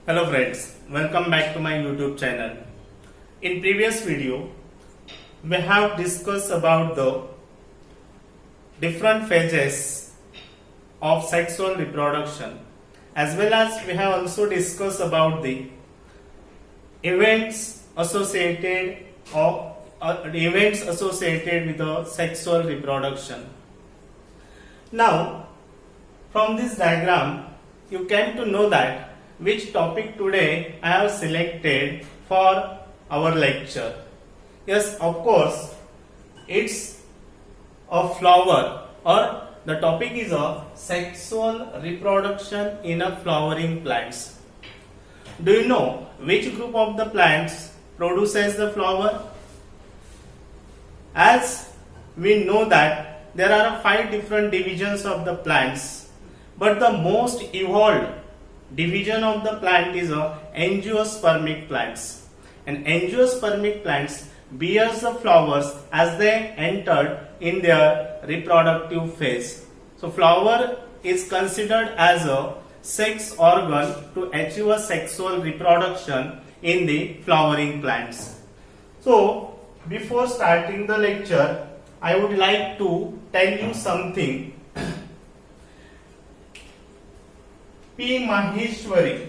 Hello friends, welcome back to my YouTube channel. In previous video, we have discussed about the different phases of sexual reproduction, as well as we have also discussed about the events associated with the sexual reproduction. Now, from this diagram, you came to know that which topic today I have selected for our lecture. Yes, of course, it's a flower, or the topic is a sexual reproduction in a flowering plants. Do you know which group of the plants produces the flower? As we know that there are 5 different divisions of the plants, but the most evolved division of the plant is angiospermic plants. And angiospermic plants bears the flowers as they entered in their reproductive phase. So flower is considered as a sex organ to achieve a sexual reproduction in the flowering plants. So before starting the lecture, I would like to tell you something. P. Maheshwari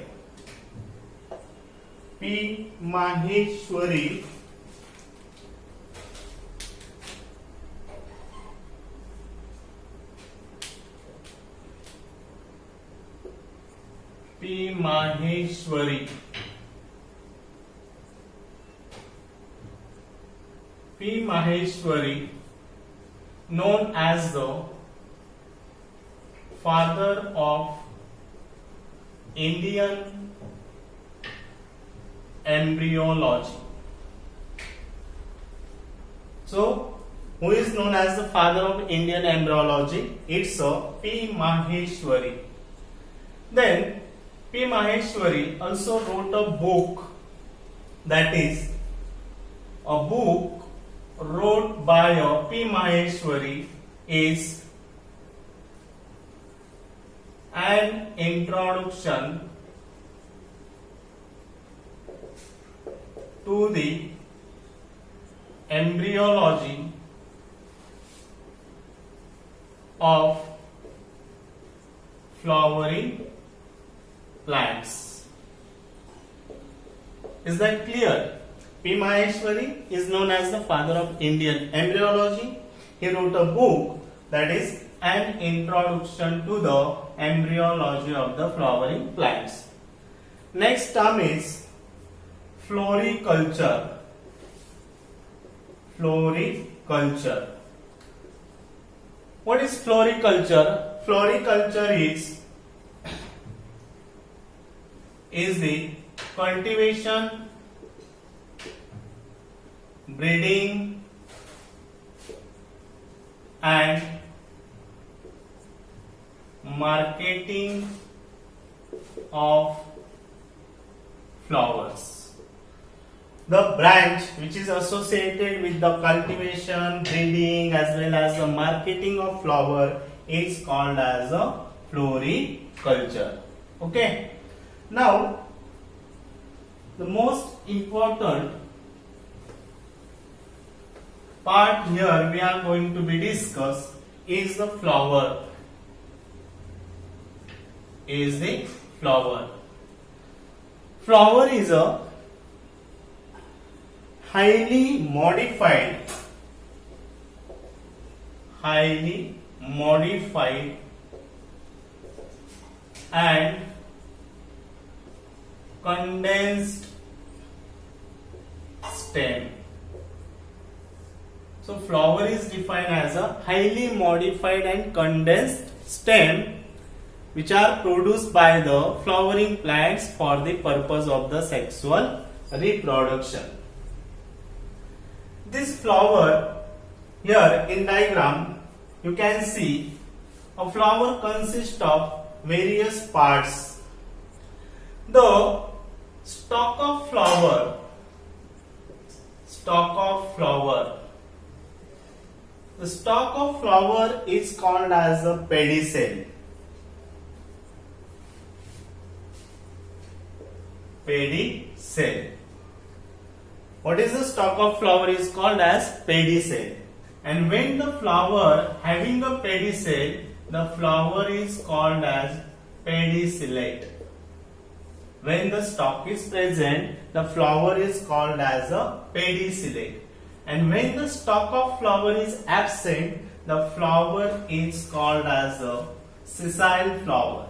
known as the father of Indian embryology. So, who is known as the father of Indian embryology? It's P. Maheshwari. Then, P. Maheshwari also wrote a book, that is, a book wrote by P. Maheshwari is An Introduction to the Embryology of Flowering Plants. Is that clear? P. Maheshwari is known as the father of Indian embryology. He wrote a book, that is An Introduction to the Embryology of the Flowering Plants. Next term is floriculture. Floriculture. What is floriculture? Floriculture is the cultivation, breeding and marketing of flowers. The branch which is associated with the cultivation, breeding as well as the marketing of flower is called as a floriculture. Okay. Now, the most important part here we are going to be discuss is the flower. Flower is a highly modified and condensed stem. So flower is defined as a highly modified and condensed stem which are produced by the flowering plants for the purpose of the sexual reproduction. This flower here in diagram, you can see a flower consists of various parts. The stalk of flower The stalk of flower is called as the pedicel. pedicel. What is the stalk of flower is called as pedicel. And when the flower having a pedicel, the flower is called as pedicellate. When the stalk is present, the flower is called as a pedicellate. And when the stalk of flower is absent, the flower is called as a sessile flower.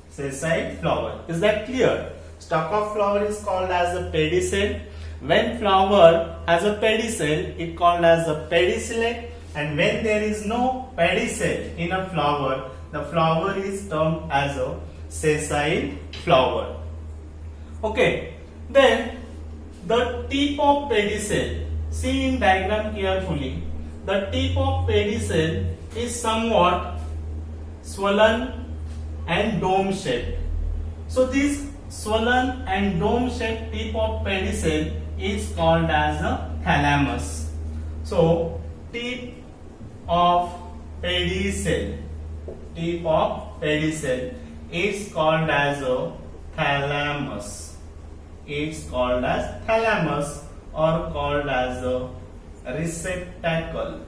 Sessile flower. Is that clear? Stalk of flower is called as a pedicel. When flower has a pedicel, it called as a pedicellate. And when there is no pedicel in a flower, the flower is termed as a sessile flower. Okay, then the tip of pedicel, see in diagram carefully, the tip of pedicel is somewhat swollen and dome shaped. So this swollen and dome shaped tip of pedicel is called as a thalamus. So tip of pedicel is called as a thalamus. It's called as thalamus or called as a receptacle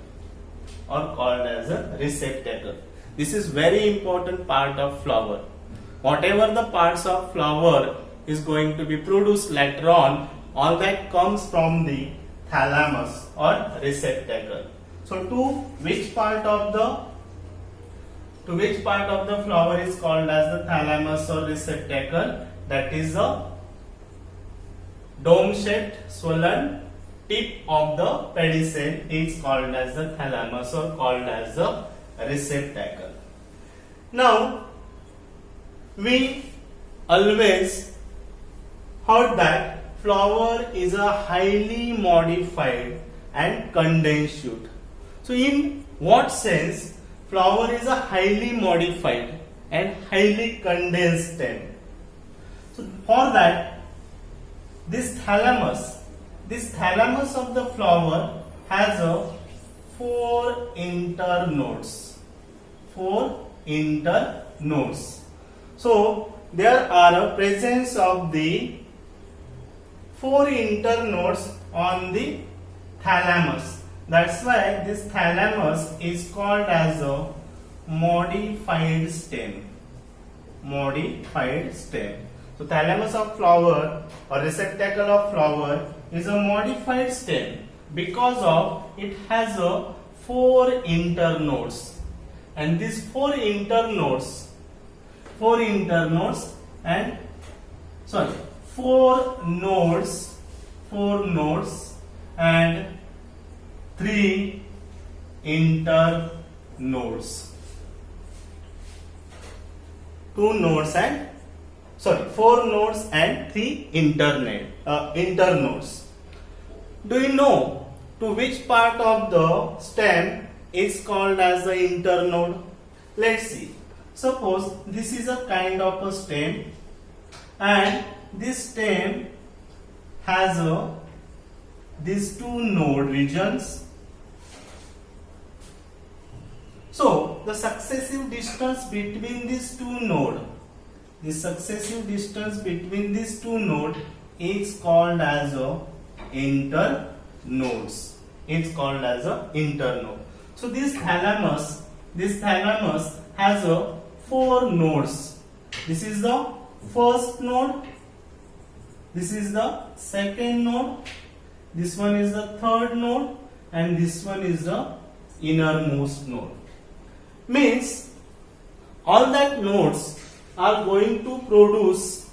This is very important part of flower. Whatever the parts of flower is going to be produced later on, all that comes from the thalamus or receptacle. So to which part of the flower is called as the thalamus or receptacle? That is the dome shaped swollen tip of the pedicel is called as the thalamus or called as the receptacle. Now we always heard that flower is a highly modified and condensed shoot. So in what sense flower is a highly modified and highly condensed stem? So for that, this thalamus of the flower has a four internodes. So there are a presence of the four internodes on the thalamus. That's why this thalamus is called as a modified stem. So thalamus of flower or receptacle of flower is a modified stem because of it has a four internodes, and these four nodes and three internodes. Four nodes and three internodes. Do you know to which part of the stem is called as the internode? Let's see. Suppose this is a kind of a stem, and this stem has these two node regions. So the successive distance between these two nodes is called as a internodes. So this thalamus has four nodes. This is the first node, this is the second node, this one is the third node, and this one is the innermost node. Means all that nodes are going to produce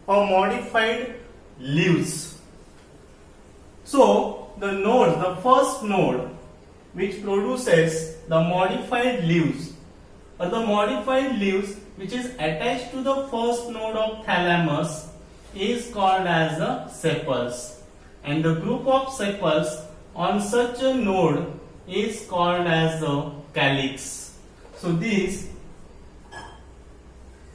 a modified leaves. So the first node which produces the modified leaves, or the modified leaves which is attached to the first node of thalamus, is called as the sepals, and the group of sepals on such a node is called as the calyx. So this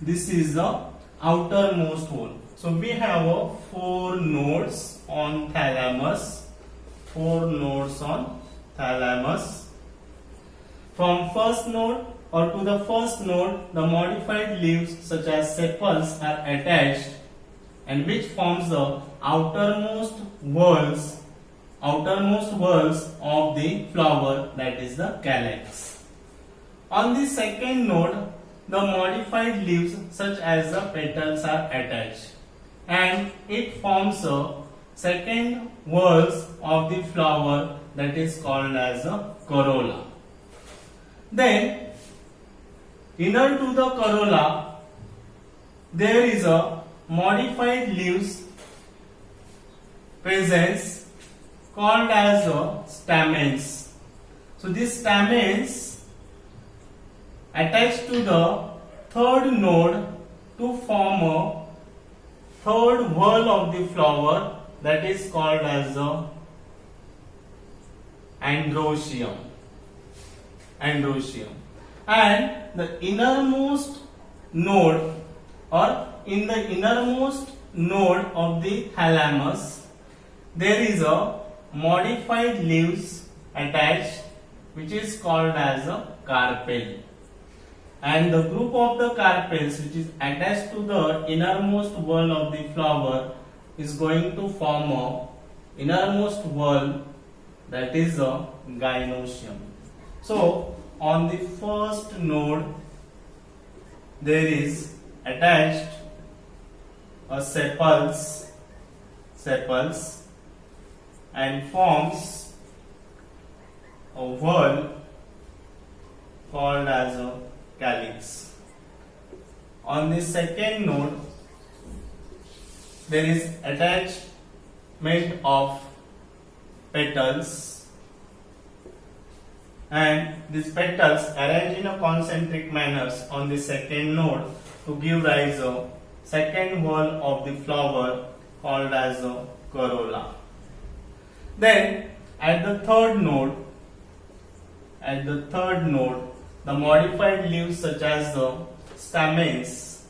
is the outermost one. So we have four nodes on thalamus. From first node or to the first node, the modified leaves such as sepals are attached and which forms the outermost whorls of the flower, that is the calyx. On the second node, the modified leaves such as the petals are attached, and it forms a second whorls of the flower, that is called as a corolla. Then inner to the corolla there is a modified leaves presence called as stamens. So these stamens attach to the third node to form a third whorl of the flower, that is called as the androecium. And the innermost node, or in the innermost node of the thalamus, there is a modified leaves attached, which is called as a carpel. And the group of the carpels which is attached to the innermost whorl of the flower is going to form a innermost whorl, that is a gynoecium. So on the first node there is attached a sepals and forms a whorl called as a calyx. On the second node there is attachment of petals, and these petals arrange in a concentric manner on the second node to give rise a second whorl of the flower called as a corolla. Then at the third node, the modified leaves such as the stamens,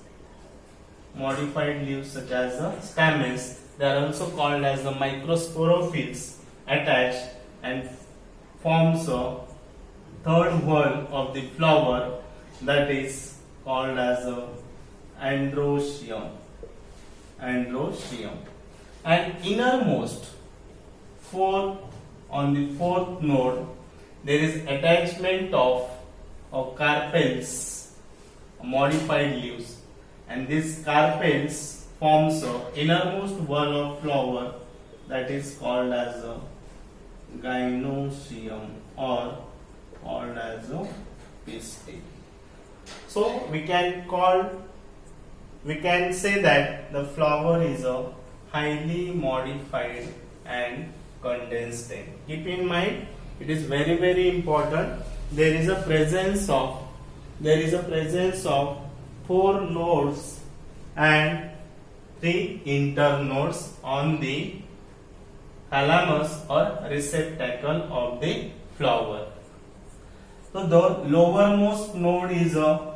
they are also called as the microsporophylls, attached and forms a third whorl of the flower, that is called as a androecium. And innermost on the fourth node there is attachment of carpels, modified leaves, and these carpels forms a innermost whorl of flower, that is called as a gynoecium or called as a pistil. So we can say that the flower is a highly modified and condensed stem. Keep in mind, it is very, very important. There is a presence of 4 nodes and 3 internodes on the thalamus or receptacle of the flower. So the lowermost node is the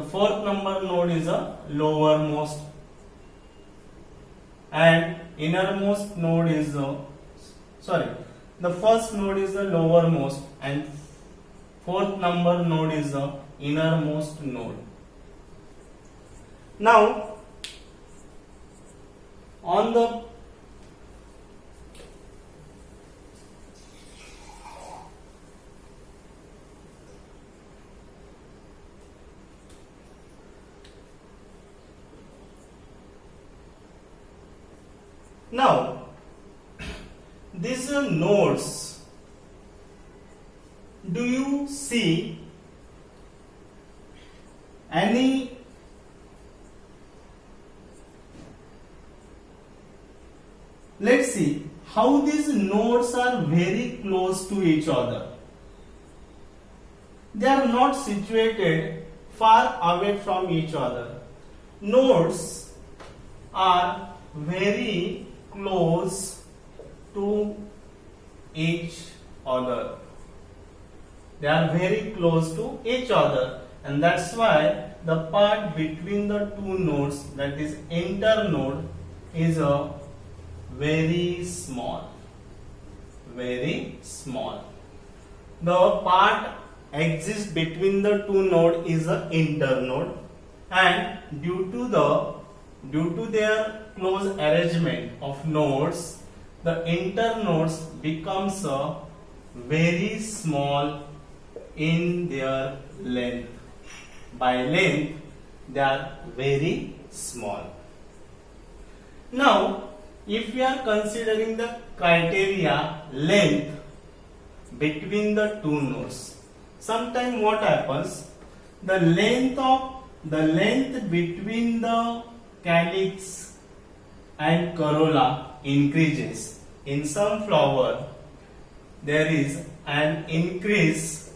fourth number node is a lowermost, and innermost node is the first node is the lowermost and fourth number node is the innermost node. Now on the these nodes, do you see any let's see how these nodes are very close to each other. They are not situated far away from each other. Nodes are very close to each other. They are very close to each other, and that's why the part between the two nodes, that is internode, is a very small. The part exists between the two nodes is a internode, and due to the due to their close arrangement of nodes, the internodes becomes very small in their length. By length, they are very small. Now, if we are considering the criteria length between the two nodes, sometimes what happens? The length between the calyx and corolla increases. In some flower, there is an increase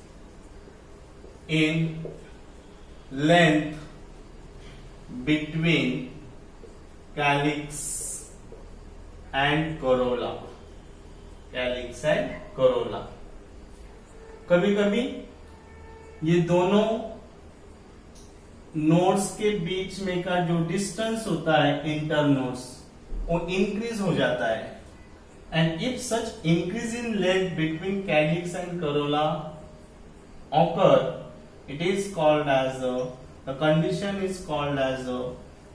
in length between calyx and corolla. Calyx and corolla. कभी कभी ये दोनों nodes के बीच में का जो distance होता है इंटरनोड्स वो इंक्रीज हो जाता है. And if such increase in length between calyx and corolla occur, it is called as the condition is called as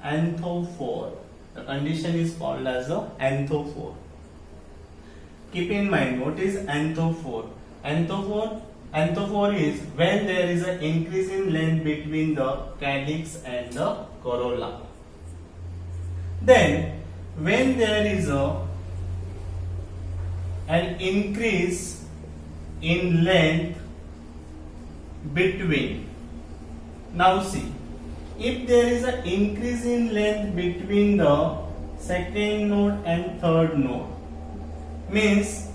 anthophore. The condition is called as anthophore. Keep in mind what is anthophore. Anthophore is when there is an increase in length between the calyx and the corolla. Then when there is an increase in length between, now see, if there is an increase in length between the second node and third node, means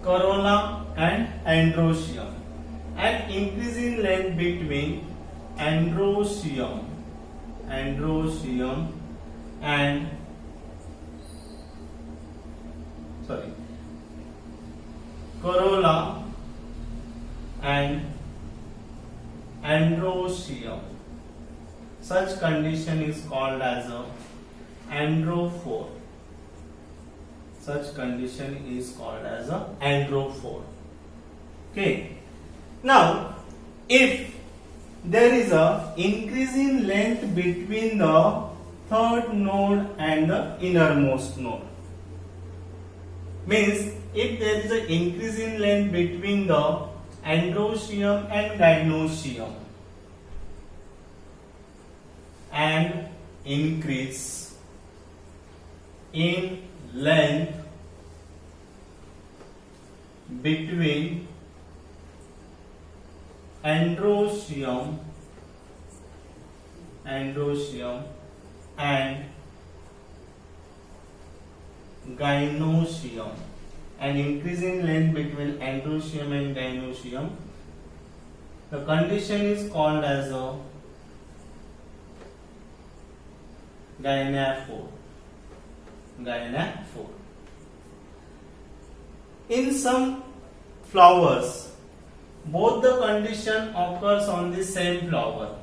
corolla and androecium, and increase in length between androecium and corolla and androecium. Such condition is called as androphore. Such condition is called as androphore. Okay. Now, if there is a increase in length between the third node and the innermost node, means if there is an increase in length between the androecium and gynoecium, and increase in length between androecium and gynoecium, and increase in length between androecium and gynoecium, the condition is called as gynaphore. In some flowers, both the condition occurs on the same flower.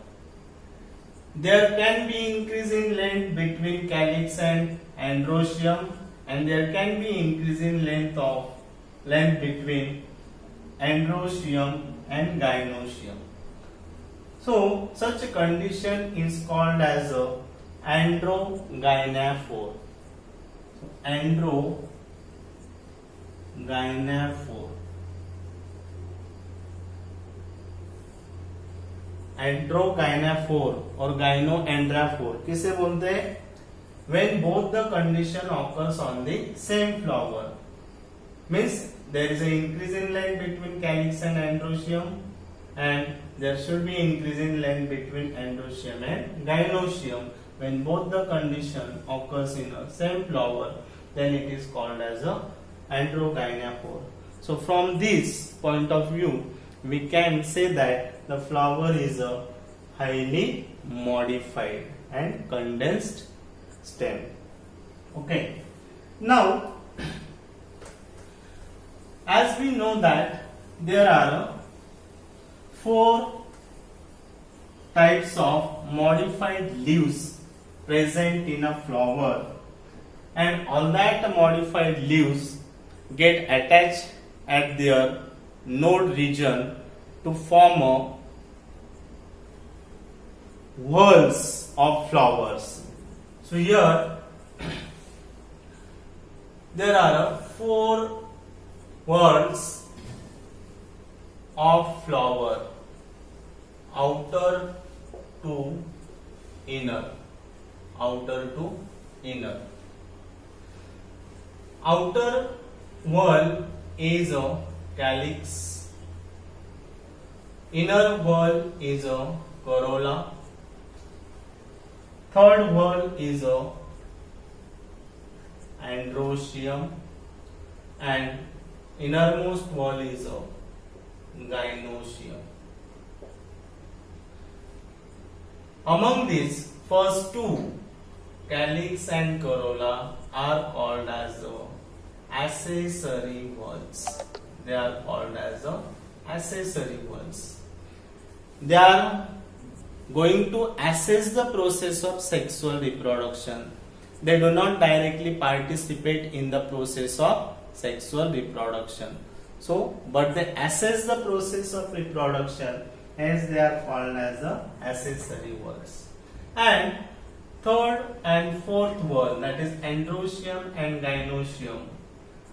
There can be increase in length between calyx and androecium, and there can be increase in length between androecium and gynoecium. So such a condition is called as androgynaphore. Androgynaphore. Androgynaphore or gynoandraphore किसे बोलते हैं? When both the condition occurs on the same flower, means there is an increase in length between calyx and androecium, and there should be increase in length between androecium and gynoecium. When both the condition occurs in the same flower, then it is called as a androgynaphore. So from this point of view, we can say that the flower is a highly modified and condensed stem. Okay. Now, as we know that there are 4 types of modified leaves present in a flower, and all that modified leaves get attached at their node region to form whorls of flowers. So here there are four worlds of flower: outer to inner, outer to inner. Outer wall is a calyx, inner wall is a corolla, third wall is a androecium, and innermost wall is a gynoecium. Among these, first two, calyx and corolla, are called as the accessory walls. They are called as the accessory walls. They are going to assess the process of sexual reproduction. They do not directly participate in the process of sexual reproduction. So, but they assess the process of reproduction, hence they are called as the accessory walls. And third and fourth wall, that is androecium and gynoecium,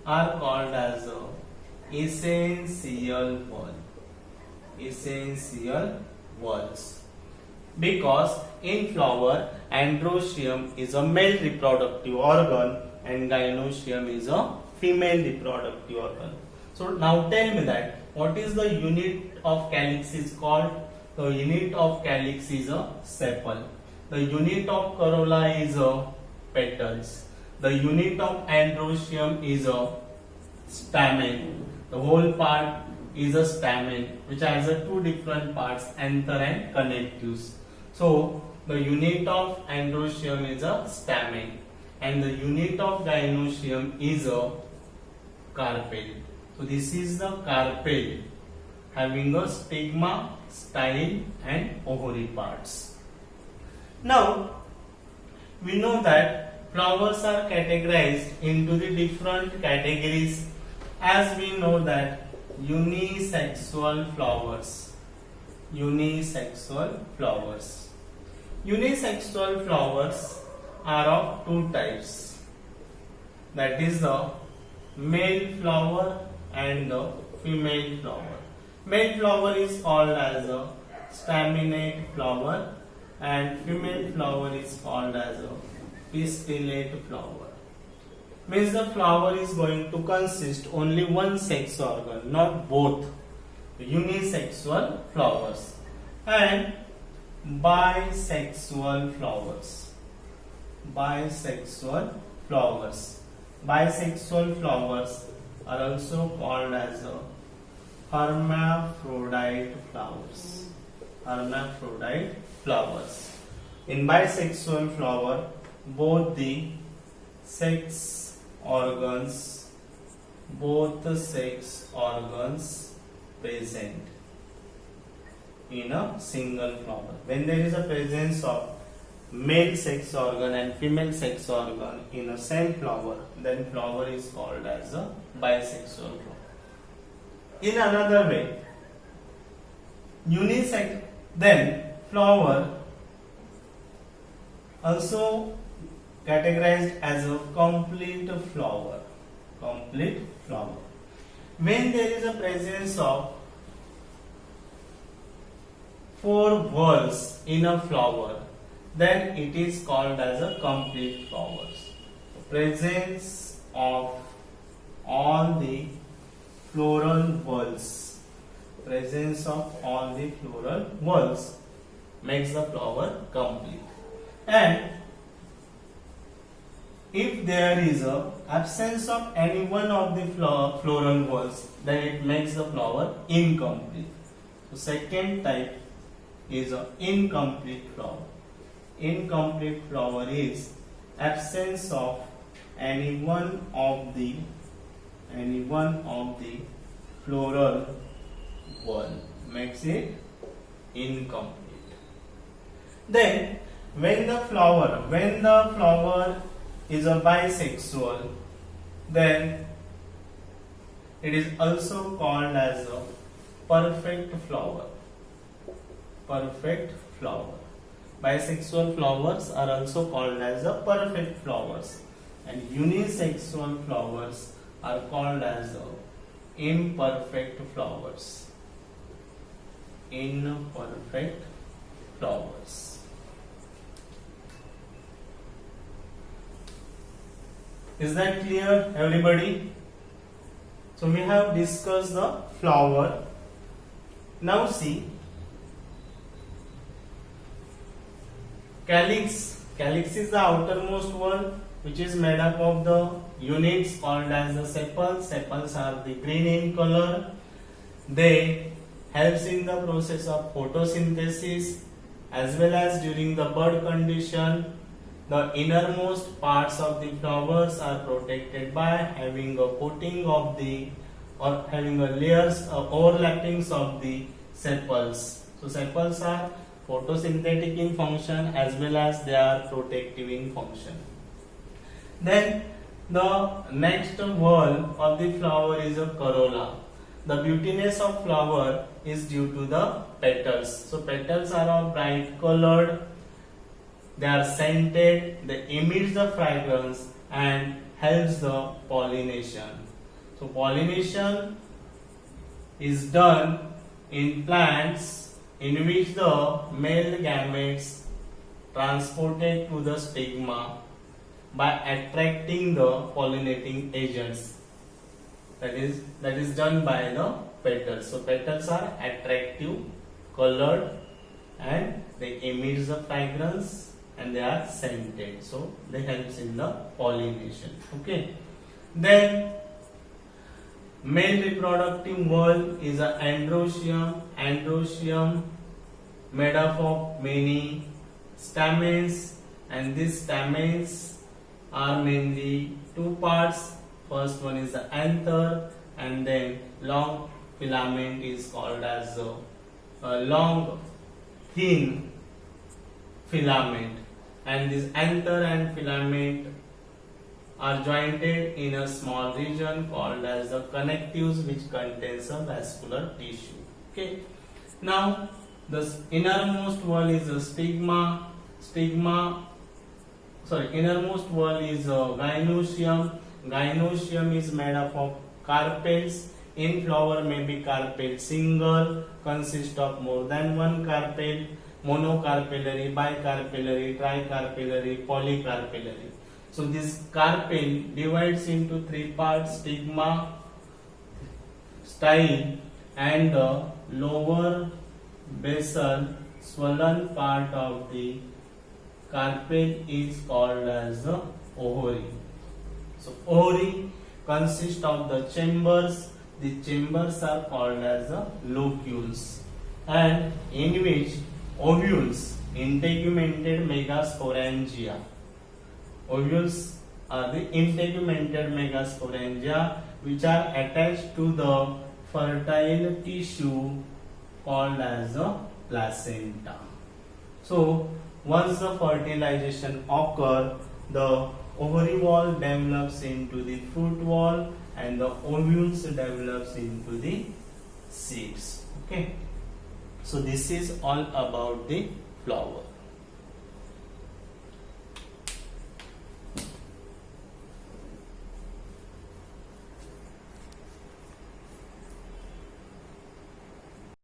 are called as the essential wall. Essential walls. Because in flower, androecium is a male reproductive organ and gynoecium is a female reproductive organ. So now tell me that what is the unit of calyx is called? The unit of calyx is a sepal. The unit of corolla is a petals. The unit of androecium is a stamen. The whole part is a stamen which has two different parts, anther and connectives. So the unit of androecium is a stamen and the unit of gynoecium is a carpel. So this is the carpel having a stigma, style and ovary parts. Now we know that flowers are categorized into the different categories, as we know that unisexual flowers. Unisexual flowers. Unisexual flowers are of two types, that is the male flower and the female flower. Male flower is called as a staminate flower and female flower is called as a pistillate flower. Means the flower is going to consist only one sex organ, not both. Unisexual flowers. And bisexual flowers. Bisexual flowers. Bisexual flowers are also called as a hermaphrodite flowers. Hermaphrodite flowers. In bisexual flower, both the sex organs present in a single flower. When there is a presence of male sex organ and female sex organ in a same flower, then flower is called as a bisexual flower. In another way, unisex, then flower also categorized as a complete flower. Complete flower. When there is a presence of four whorls in a flower, then it is called as a complete flower. Presence of all the floral whorls. Presence of all the floral whorls makes the flower complete. And if there is a absence of any one of the floral whorls, then it makes the flower incomplete. So second type is an incomplete flower. Incomplete flower is absence of any one of the floral whorl makes it incomplete. Then when the flower is a bisexual, then it is also called as a perfect flower. Perfect flower. Bisexual flowers are also called as the perfect flowers, and unisexual flowers are called as imperfect flowers. Imperfect flowers. Is that clear, everybody? So we have discussed the flower. Now see, calyx. Calyx is the outermost wall, which is made up of the units called as the sepals. Sepals are the green in color. They helps in the process of photosynthesis as well as during the bud condition. The innermost parts of the flowers are protected by having a coating of the or having a layers overlappings of the sepals. So sepals are photosynthetic in function as well as they are protective in function. Then the next wall of the flower is a corolla. The beautiness of flower is due to the petals. So petals are of bright colored, they are scented, they emit the fragrance and helps the pollination. So pollination is done in plants in which the male gametes transported to the stigma by attracting the pollinating agents. That is done by the petals. So petals are attractive, colored, and they emit the fragrance and they are scented. So they helps in the pollination. Okay. Then male reproductive wall is a androecium. Androecium made up of many stamens, and these stamens are mainly two parts. First one is the anther, and then long filament is called as a long thin filament, and this anther and filament are jointed in a small region called as the connectives, which contains a vascular tissue. Okay. Now the innermost wall is a innermost wall is a gynoecium. Gynoecium is made up of carpels. In flower may be carpel single, consist of more than one carpel, monocarpellary, bicarpellary, tricarpellary, polycarpellary. So this carpel divides into three parts: stigma, style, and the lower basal swollen part of the carpel is called as the ovary. So ovary consists of the chambers. The chambers are called as the locules, and in which ovules, integumented megasporangia. Ovules are the integumented megasporangia which are attached to the fertile tissue called as the placenta. So once the fertilization occurs, the ovary wall develops into the fruit wall and the ovules develops into the seeds. Okay. So this is all about the flower.